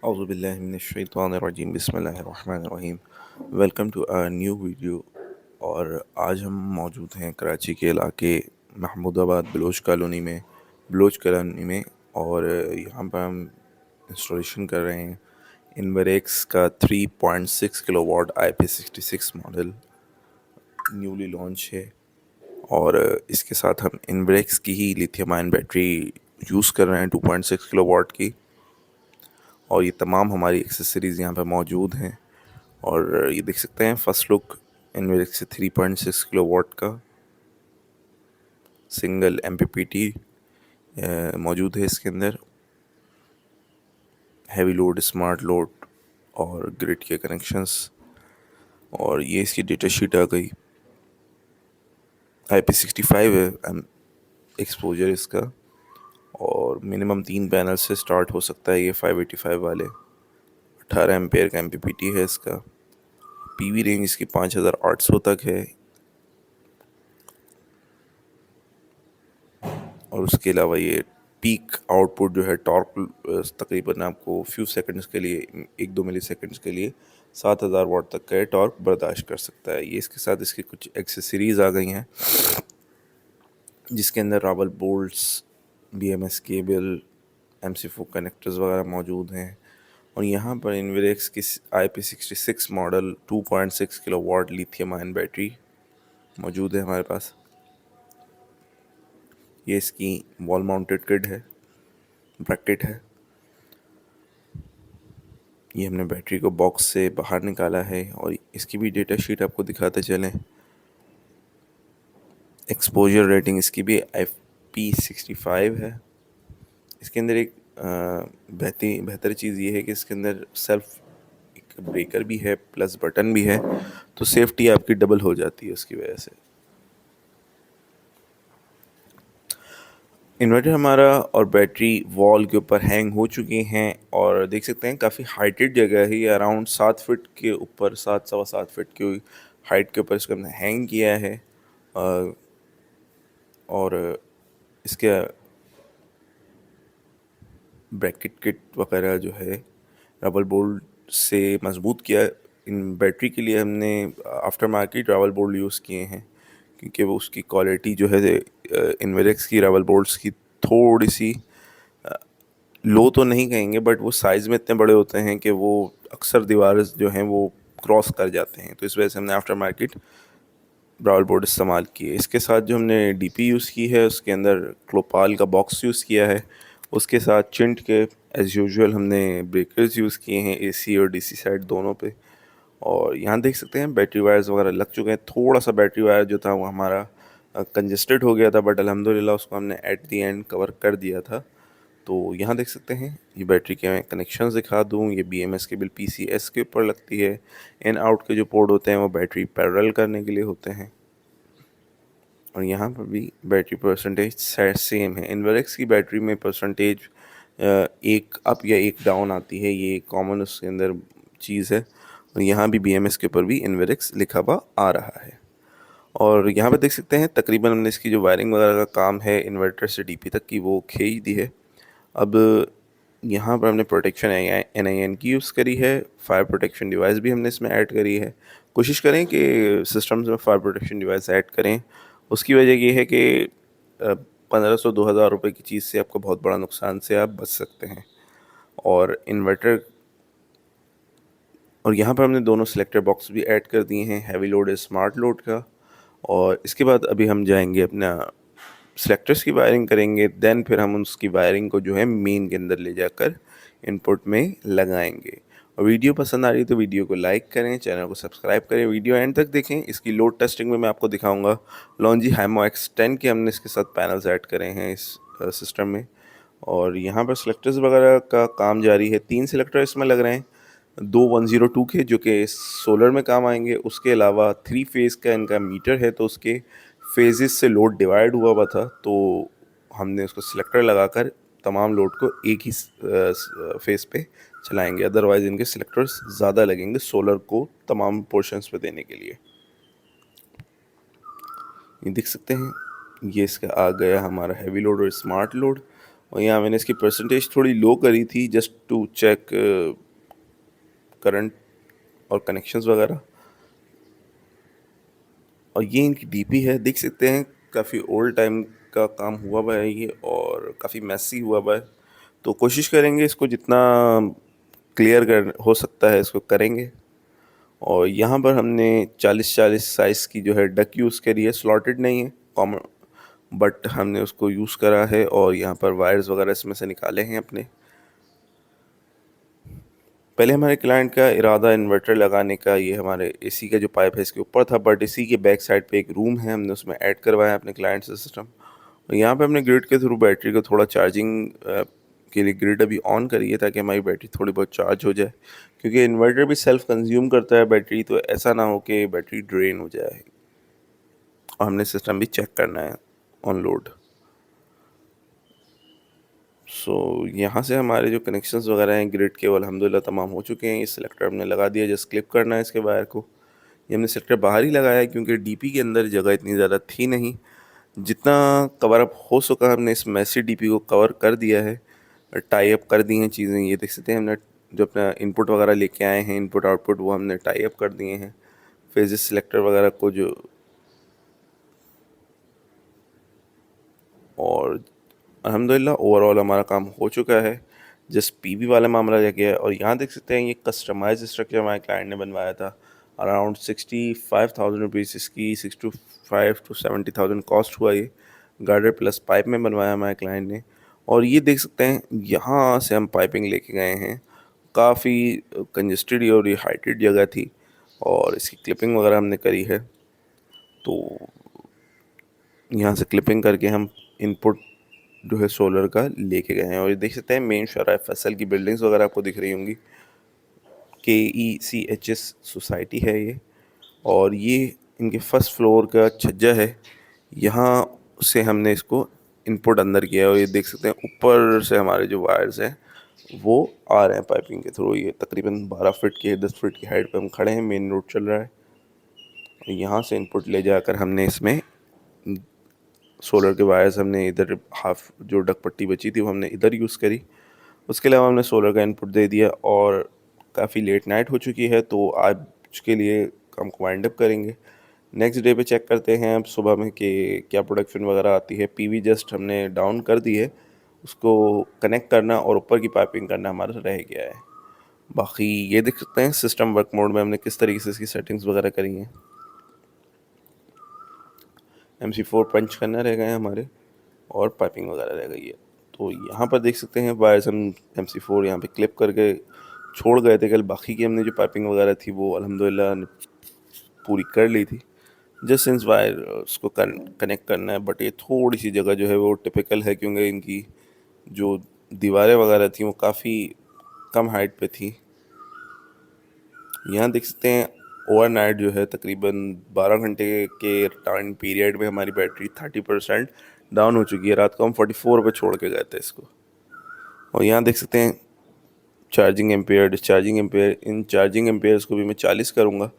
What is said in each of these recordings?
औज़ुबिल्लाहिमिनश्शैतानिर्रजीम बिस्मिल्लाहिर्रहमानिर्रहीम। Welcome to a new video. और आज हम मौजूद हैं कराची के इलाके महमूदाबाद बलोच कॉलोनी में। और यहाँ पर हम इंस्टॉलेशन कर रहे हैं इन्वेरेक्स का 3.6 kilowatt IP66 model newly launch है। और इसके साथ हम इन्वेरेक्स की ही लिथियम आयन बैटरी यूज़ कर रहे हैं 2.6 किलोवाट की। और ये तमाम हमारी एक्सेसरीज़ यहाँ पे मौजूद हैं। और ये देख सकते हैं फर्स्ट लुक इन्वेरेक्स से 3.6 किलोवाट का सिंगल MPPT मौजूद है इसके अंदर। हैवी लोड, स्मार्ट लोड और ग्रिड के कनेक्शंस। और ये इसकी डेटा शीट आ गई। IP65 है एक्सपोजर इसका। और मिनिमम 3 पैनल से स्टार्ट हो सकता है ये 585 वाले। 18 एम्पेयर का MPPT है इसका। PV रेंज इसकी 5800 तक है। और उसके अलावा ये पीक आउटपुट जो है टॉर्क तकरीबन आपको फ्यू सेकंड्स के लिए 1-2 मिली सेकंड्स के लिए 7000 वाट तक का टॉर्क बर्दाश्त कर सकता है। ये इसके साथ इसकी कुछ एक्सेसरीज आ गई हैं जिसके अंदर rawl bolts, BMS cable, MC4 connectors वगैरह मौजूद हैं। और यहाँ पर इन्वेरेक्स की IP66 model 2.6 kilowatt lithium ion battery मौजूद है हमारे पास। ये इसकी वॉल माउंटेड किट है, ब्रैकेट है। ये हमने बैटरी को बॉक्स से बाहर निकाला है और इसकी भी डेटा शीट आपको दिखाते चलें। एक्सपोजर रेटिंग इसकी भी IP65 है। इसके अंदर एक बेहतर चीज़ ये है कि इसके अंदर सेल्फ एक ब्रेकर भी है प्लस बटन भी है, तो सेफ्टी आपकी डबल हो जाती है उसकी वजह से। इन्वर्टर हमारा और बैटरी वॉल के ऊपर हैंग हो चुके हैं। और देख सकते हैं काफ़ी हाइटेड जगह है ये, अराउंड 7 फीट के ऊपर, 7 सवा 7 फीट की हाइट के ऊपर इसको हमने हैंग किया है। और इसके ब्रैकेट किट वगैरह जो है रबर बोल्ट से मजबूत किया। इन बैटरी के लिए हमने after market rubber bolt use किए हैं क्योंकि वो उसकी क्वालिटी जो है इन्वेरेक्स की रबर बोल्ट्स की थोड़ी सी लो तो नहीं कहेंगे, बट वो साइज़ में इतने बड़े होते हैं कि वो अक्सर दीवार जो हैं वो क्रॉस कर जाते हैं। तो इस वजह से हमने आफ्टर मार्केट ब्राउल बोर्ड इस्तेमाल किए। इसके साथ जो हमने DP यूज़ की है उसके अंदर क्लोपाल का बॉक्स यूज़ किया है। उसके साथ चिंट के एज़ यूजुअल हमने ब्रेकर्स यूज़ किए हैं AC और DC साइड दोनों पे। और यहाँ देख सकते हैं बैटरी वायर्स वगैरह लग चुके हैं। थोड़ा सा बैटरी वायर जो था वो हमारा कंजेस्टेड हो गया था, बट अल्हम्दुलिल्लाह उसको हमने एट दी एंड कवर कर दिया था। तो यहाँ देख सकते हैं ये बैटरी के मैं कनेक्शंस दिखा दूँ। ये BMS केबल PCS के ऊपर लगती है। इन आउट के जो पोर्ट होते हैं वो बैटरी पैरेलल करने के लिए होते हैं। और यहाँ पर भी बैटरी परसेंटेज सेम है। इन्वेरेक्स की बैटरी में परसेंटेज एक अप या एक डाउन आती है, ये कॉमन उसके अंदर चीज़ है। और यहाँ भी BMS के ऊपर भी इन्वेरेक्स लिखा हुआ आ रहा है। और यहाँ पे देख सकते हैं तकरीबन हमने इसकी जो वायरिंग वगैरह का काम है इन्वर्टर से DP तक की वो खींच दी है। अब यहाँ पर हमने प्रोटेक्शन NIN की यूज़ करी है। फायर प्रोटेक्शन डिवाइस भी हमने इसमें ऐड करी है। कोशिश करें कि सिस्टम्स में फायर प्रोटेक्शन डिवाइस ऐड करें। उसकी वजह ये है कि 1500-2000 रुपये की चीज़ से आपको बहुत बड़ा नुकसान से आप बच सकते हैं। और इन्वर्टर और यहाँ पर हमने दोनों सिलेक्टर बॉक्स भी ऐड कर दिए हैं, हैवी लोड स्मार्ट लोड का। और इसके बाद अभी हम जाएंगे अपना सेलेक्टर्स की वायरिंग करेंगे, देन फिर हम उसकी वायरिंग को जो है मेन के अंदर ले जाकर इनपुट में लगाएंगे। और वीडियो पसंद आ रही है तो वीडियो को लाइक करें, चैनल को सब्सक्राइब करें, वीडियो एंड तक देखें। इसकी लोड टेस्टिंग में मैं आपको दिखाऊंगा लॉन्जी हाइमो X10 के हमने इसके साथ पैनल्स ऐड करे हैं इस सिस्टम में। और यहाँ पर सिलेक्टर्स वगैरह का काम जारी है। 3 सिलेक्टर इसमें लग रहे हैं, 2 102 के जो कि सोलर में काम आएंगे। उसके अलावा 3 फेज़ का इनका मीटर है, तो उसके फेजेस से लोड डिवाइड हुआ हुआ था, तो हमने उसको सिलेक्टर लगाकर तमाम लोड को एक ही फेस पे चलाएंगे। अदरवाइज़ इनके सिलेक्टर्स ज़्यादा लगेंगे सोलर को तमाम पोर्शंस पे देने के लिए। ये देख सकते हैं ये इसका आ गया हमारा हैवी लोड और स्मार्ट लोड। और यहाँ मैंने इसकी परसेंटेज थोड़ी लो करी थी जस्ट टू चेक करंट और कनेक्शंस वगैरह। और ये इनकी डीपी है, देख सकते हैं काफ़ी ओल्ड टाइम का काम हुआ हुआ है ये, और काफ़ी मैसी हुआ हुआ है। तो कोशिश करेंगे इसको जितना क्लियर कर हो सकता है इसको करेंगे। और यहाँ पर हमने 40-40 साइज़ की जो है डक यूज़ करी है, स्लॉटेड नहीं है, कॉमन, बट हमने उसको यूज़ करा है। और यहाँ पर वायर्स वगैरह इसमें से निकाले हैं अपने। पहले हमारे क्लाइंट का इरादा इन्वर्टर लगाने का, ये हमारे एसी का जो पाइप है इसके ऊपर था, बट इसी के बैक साइड पे एक रूम है, हमने उसमें ऐड करवाया अपने क्लाइंट से सिस्टम। और यहाँ पे हमने ग्रिड के थ्रू बैटरी को थोड़ा चार्जिंग के लिए ग्रिड अभी ऑन करी है ताकि हमारी बैटरी थोड़ी बहुत चार्ज हो जाए, क्योंकि इन्वर्टर भी सेल्फ कंज्यूम करता है बैटरी, तो ऐसा ना हो कि बैटरी ड्रेन हो जाए। और हमने सिस्टम भी चेक करना है ऑन लोड। सो यहाँ से हमारे जो कनेक्शंस वगैरह हैं ग्रिड के, वो अल्हम्दुलिल्लाह तमाम हो चुके हैं। ये सिलेक्टर हमने लगा दिया, जस्ट क्लिप करना है इसके वायर को। ये हमने सिलेक्टर बाहर ही लगाया है क्योंकि डीपी के अंदर जगह इतनी ज़्यादा थी नहीं। जितना कवर अप हो सका हमने इस मैसी डीपी को कवर कर दिया है, टाई अप कर दी हैं चीज़ें। ये देख सकते हैं हमने जो अपना इनपुट वगैरह लेके आए हैं, इनपुट आउटपुट, वो हमने टाई अप कर दिए हैं। फेजेस सिलेक्टर वगैरह को जो, और अल्हम्दुलिल्लाह ओवरऑल हमारा काम हो चुका है। जस्ट पीवी वाला मामला रह गया है। और यहाँ देख सकते हैं ये कस्टमाइज स्ट्रक्चर हमारे क्लाइंट ने बनवाया था। अराउंड 65,000 रुपीज़ इसकी, 65 to 70,000 कॉस्ट हुआ ये। गार्डर प्लस पाइप में बनवाया हमारे क्लाइंट ने। और ये देख सकते हैं यहाँ से हम पाइपिंग लेके गए हैं। काफ़ी कंजेस्टेड और ये हाइटेड जगह थी, और इसकी क्लिपिंग वगैरह हमने करी है। तो यहाँ से क्लिपिंग करके हम इनपुट जो है सोलर का लेके गए हैं। और ये देख सकते हैं मेन शराय फैसल की बिल्डिंग्स वगैरह आपको दिख रही होंगी। KECHS सोसाइटी है ये, और ये इनके फर्स्ट फ्लोर का छज्जा है। यहाँ से हमने इसको इनपुट अंदर किया है। और ये देख सकते हैं ऊपर से हमारे जो वायर्स हैं वो आ रहे हैं पाइपिंग के थ्रू। ये तकरीबन 12 फीट के 10 फीट की हाइट पे हम खड़े हैं, मेन रोड चल रहा है। और यहाँ से इनपुट ले जाकर हमने इसमें सोलर के वायर्स, हमने इधर हाफ जो डक पट्टी बची थी वो हमने इधर यूज़ करी। उसके अलावा हमने सोलर का इनपुट दे दिया। और काफ़ी लेट नाइट हो चुकी है, तो आज के लिए हम वाइंड अप करेंगे। नेक्स्ट डे पे चेक करते हैं अब सुबह में कि क्या प्रोडक्शन वगैरह आती है। पीवी जस्ट हमने डाउन कर दी है, उसको कनेक्ट करना और ऊपर की पाइपिंग करना हमारा रह गया है। बाकी ये देख सकते हैं सिस्टम वर्क मोड में हमने किस तरीके से इसकी सेटिंग्स वगैरह करी हैं। MC4 पंच करना रह गए हैं हमारे, और पाइपिंग वगैरह रह गई है। तो यहाँ पर देख सकते हैं वायर्स हम MC4 यहाँ पे क्लिप करके छोड़ गए थे कल। बाकी की हमने जो पाइपिंग वगैरह थी वो अल्हम्दुलिल्लाह पूरी कर ली थी। जस्ट सिंस वायर उसको कनेक्ट करना है, बट ये थोड़ी सी जगह जो है वो टिपिकल है, क्योंकि इनकी जो दीवारें वगैरह थी वो काफ़ी कम हाइट पे थी। यहाँ देख सकते हैं ओवरनाइट जो है तकरीबन 12 घंटे के टाइम पीरियड में हमारी बैटरी 30% डाउन हो चुकी है। रात को हम 44 पे छोड़ के गए थे इसको। और यहाँ देख सकते हैं चार्जिंग एम्पेयर, डिस्चार्जिंग एम्पेयर। इन चार्जिंग एम्पेयर्स को भी मैं 40 करूँगा।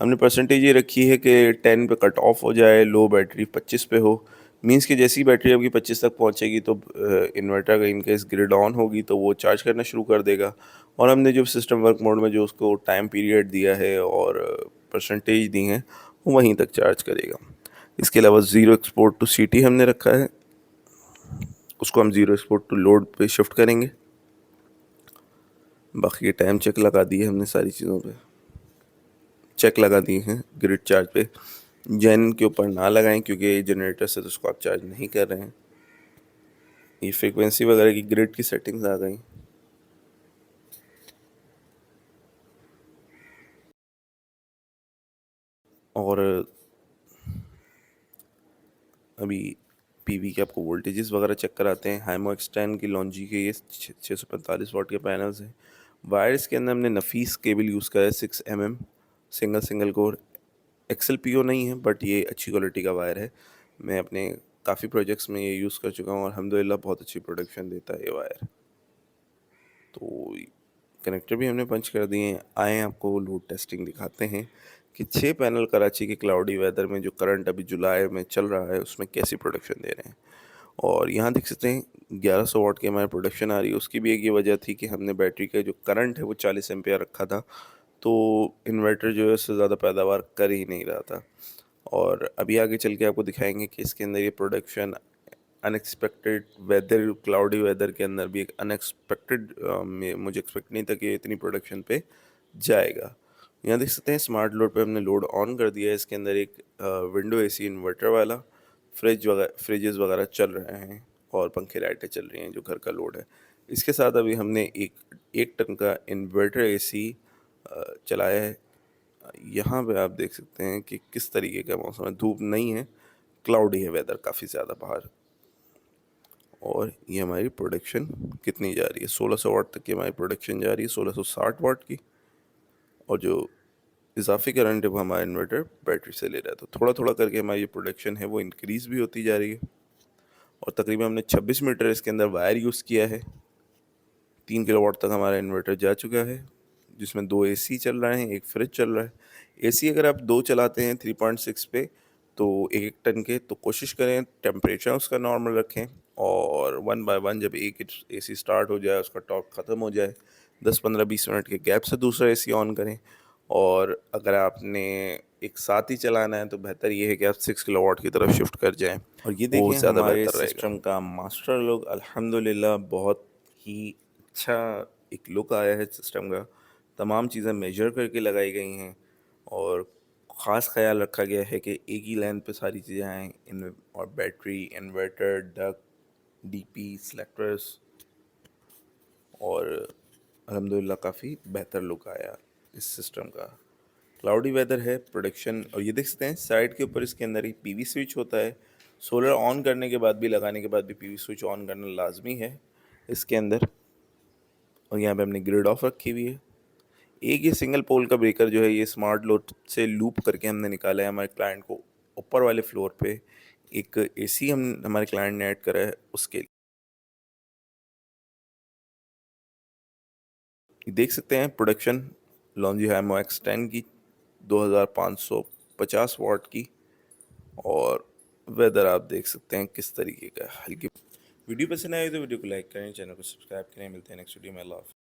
हमने परसेंटेज ये रखी है कि 10 पे कट ऑफ हो जाए, लो बैटरी 25 पे हो। मींस कि जैसी बैटरी आपकी 25 तक पहुंचेगी तो इन्वर्टर का इनकेस ग्रिड ऑन होगी तो वो चार्ज करना शुरू कर देगा। और हमने जो सिस्टम वर्क मोड में जो उसको टाइम पीरियड दिया है और परसेंटेज दी हैं वो वहीं तक चार्ज करेगा। इसके अलावा ज़ीरो एक्सपोर्ट टू CT हमने रखा है, उसको हम ज़ीरो एक्सपोर्ट टू लोड पे शिफ्ट करेंगे। बाकी टाइम चेक लगा दी है हमने, सारी चीज़ों पे चेक लगा दिए हैं। ग्रिड चार्ज पे जेन के ऊपर ना लगाएं क्योंकि जनरेटर से तो उसको आप चार्ज नहीं कर रहे हैं। ये फ्रीक्वेंसी वगैरह की ग्रिड की सेटिंग्स आ गई। और अभी पीवी के आपको वोल्टेजेस वगैरह चेक कराते हैं। हाइमो एक्सटेन की लॉन्जी के ये 645 वाट के पैनल्स हैं। वायर्स के अंदर हमने नफीस केबल यूज़ करा है 6 mm सिंगल कोर। XLPO नहीं है, बट ये अच्छी क्वालिटी का वायर है। मैं अपने काफ़ी प्रोजेक्ट्स में ये यूज़ कर चुका हूँ और अल्हम्दुलिल्लाह बहुत अच्छी प्रोडक्शन देता है ये वायर। तो कनेक्टर भी हमने पंच कर दिए हैं। आए आपको लोड टेस्टिंग दिखाते हैं कि 6 पैनल कराची के क्लाउडी वेदर में जो करंट अभी जुलाई में चल रहा है उसमें कैसी प्रोडक्शन दे रहे हैं। और यहाँ देख सकते हैं 1100 वाट की हमारी प्रोडक्शन आ रही है। उसकी भी एक ये वजह थी कि हमने बैटरी का जो करंट है वो 40 एम्पियर रखा था, तो इन्वर्टर जो है उससे ज़्यादा पैदावार कर ही नहीं रहा था। और अभी आगे चल के आपको दिखाएंगे कि इसके अंदर ये production unexpected weather, cloudy weather के अंदर भी एक अनएक्सपेक्टेड, मुझे एक्सपेक्ट नहीं था कि इतनी प्रोडक्शन पे जाएगा। यहाँ देख सकते हैं स्मार्ट लोड पे हमने लोड ऑन कर दिया है। इसके अंदर एक विंडो एसी इन्वर्टर वाला फ्रिजेस वगैरह चल रहे हैं और पंखे लाइटें चल रही हैं जो घर का लोड है। इसके साथ अभी हमने एक 1 टन का इन्वर्टर एसी चलाया है। यहाँ पे आप देख सकते हैं कि किस तरीके का मौसम है, धूप नहीं है, क्लाउडी है वेदर काफ़ी ज़्यादा बाहर। और ये हमारी प्रोडक्शन कितनी जा रही है, 1600 वाट तक की हमारी प्रोडक्शन जा रही है, 1660 वाट की। और जो इजाफी करंट है वो हमारा इन्वर्टर बैटरी से ले रहा है, तो थोड़ा थोड़ा करके हमारी जो प्रोडक्शन है वो इंक्रीज़ भी होती जा रही है। और तकरीबन हमने 26 मीटर इसके अंदर वायर यूज़ किया है। 3 किलोवाट तक हमारा इन्वर्टर जा चुका है, जिसमें 2 एसी चल रहे हैं, एक फ्रिज चल रहा है। एसी अगर आप 2 चलाते हैं 3.6 पे, तो 1-1 टन के, तो कोशिश करें टेम्परेचर उसका नॉर्मल रखें। और 1 बाय 1 जब एक एसी स्टार्ट हो जाए, उसका टॉर्क ख़त्म हो जाए, 10-15-20 मिनट के गैप से दूसरा एसी ऑन करें। और अगर आपने एक साथ ही चलाना है तो बेहतर ये है कि आप 6 किलोवाट की तरफ शिफ्ट कर जाएं। और ये वो देखें ज़्यादा हमारे बेहतर रहेगा। सिस्टम का मास्टर लुक, अल्हम्दुलिल्लाह बहुत ही अच्छा एक लुक आया है सिस्टम का। तमाम चीज़ें मेजर करके लगाई गई हैं और ख़ास ख्याल रखा गया है कि एक ही लाइन पे सारी चीज़ें आएँ। इन और battery, inverter, duck, DP, selectors, और अल्हम्दुलिल्लाह काफ़ी बेहतर लुक आया इस सिस्टम का। क्लाउडी वेदर है, प्रोडक्शन, और ये देख सकते हैं साइड के ऊपर इसके अंदर एक पीवी स्विच होता है। सोलर ऑन करने के बाद भी, लगाने के बाद भी पीवी स्विच ऑन करना लाजमी है इसके अंदर। और यहाँ पे हमने ग्रिड ऑफ रखी हुई है। एक ये सिंगल पोल का ब्रेकर जो है ये स्मार्ट लोड से लूप करके हमने निकाला है हमारे क्लाइंट को। ऊपर वाले फ्लोर पे एक एसी हम हमारे क्लाइंट ने ऐड करा है उसके लिए। देख सकते हैं प्रोडक्शन लॉन्जी हैमो X10 की 2550 वाट की। और वेदर आप देख सकते हैं किस तरीके का है, हल्की। वीडियो पसंद आए तो वीडियो को लाइक करें, चैनल को सब्सक्राइब करें। मिलते हैं नेक्स्ट वीडियो में। अल्लाह हाफ़िज़।